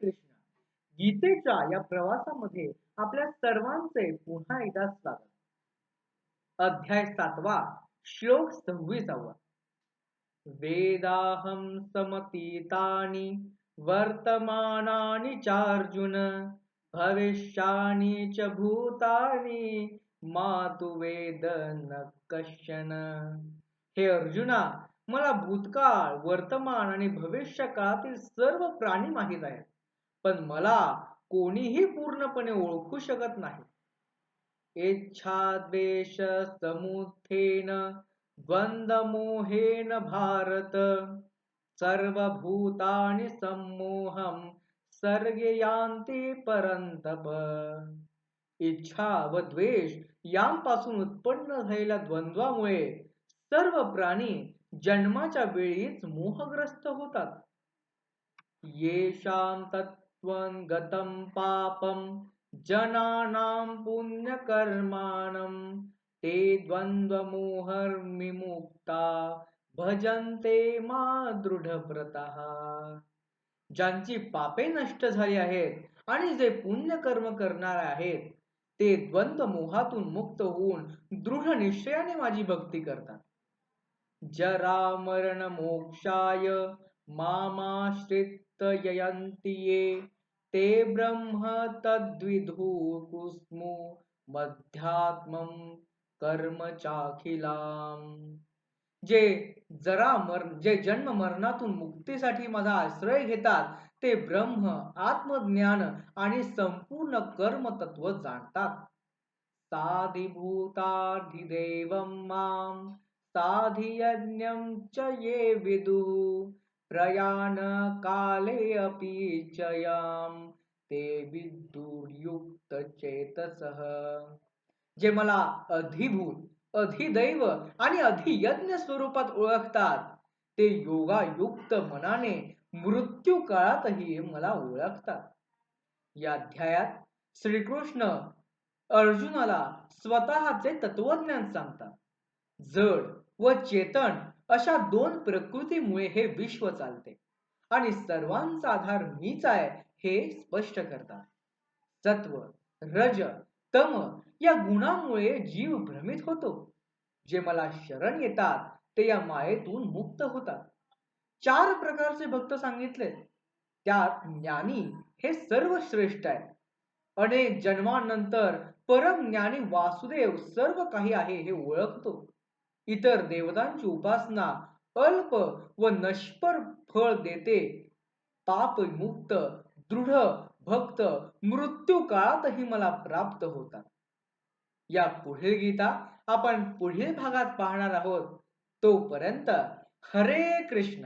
कृष्ण. गीतेच्या या प्रवासामध्ये आपल्या सर्वांचे पुन्हा एकदा स्वागत. अध्याय 7वा, श्लोक 26वा. वेदाहं समतीतानि वर्तमानानि चार्जुन भविष्यानि च भूतानि मातु वेद न कश्चन. हे अर्जुना, मला भूतकाळ, वर्तमान आणि भविष्य काळातील सर्व प्राणी माहीत आहेत, पण मला कोणीही पूर्णपणे ओळखू शकत नाही. इच्छाद्वेष समुत्थेन द्वंद्वमोहेन भारत सर्वभूतानि सम्मोहं सर्गे यान्ति परन्तप. इच्छा व द्वेष यांपासून उत्पन्न झालेल्या द्वंद्वामुळे सर्व प्राणी जन्माच्या वेळीच मोहग्रस्त होतात. येषां तत्त्वं गतं पापं जनानां पुण्यकर्माणं ते द्वंद्वमोहर्विमुक्ता भजन्ते मा दृढव्रतः. ज्यांची पापे नष्ट झाली आहेत आणि जे पुण्यकर्म करणारे आहेत ते द्वंद्व मोहातून मुक्त होऊन दृढ निश्चयाने माझी भक्ती करतात. जरा मरण मोक्षाय मामाश्रित ययन्ति ये ते ब्रह्म तद्विदु कुस्मु मध्यात्मं कर्म चाखिलाम. जे जन्म मरणातून मुक्तीसाठी माझा आश्रय घेतात ते ब्रह्म, आत्मज्ञान आणि संपूर्ण कर्म तत्व जाणतात. साधिभूताधिदैवं मां साधियज्ञं च ये विदुः प्रयाण काले अपि च यां ते विदुर्युक्त चेतसः. जे मला अधिभूत, अधिदैव आणि अधियज्ञ स्वरूपात ओळखतात ते योगायुक्त मनाने मृत्यू काळातही मला ओळखतात. या अध्यायात श्रीकृष्ण अर्जुनाला स्वतःचे तत्वज्ञान सांगतात. जड व चेतन अशा दोन प्रकृतीमुळे हे विश्व चालते आणि सर्वांचा आधार मीच आहे हे स्पष्ट करतात. सत्व, रज, तम या गुणांमुळे जीव भ्रमित होतो. जे मला शरण येतात ते या मायेतून मुक्त होतात. 4 प्रकारचे भक्त सांगितले. त्यात ज्ञानी हे सर्वश्रेष्ठ आहे. अनेक जन्मांनंतर परम ज्ञानी वासुदेव सर्व काही आहे हे ओळखतो. इतर देवतांची उपासना अल्प व नश्वर फळ देते. पापमुक्त दृढ भक्त मृत्यू काळातही मला प्राप्त होतात. या पुढील गीता आपण पुढील भागात पाहणार आहोत. तोपर्यंत हरे कृष्ण.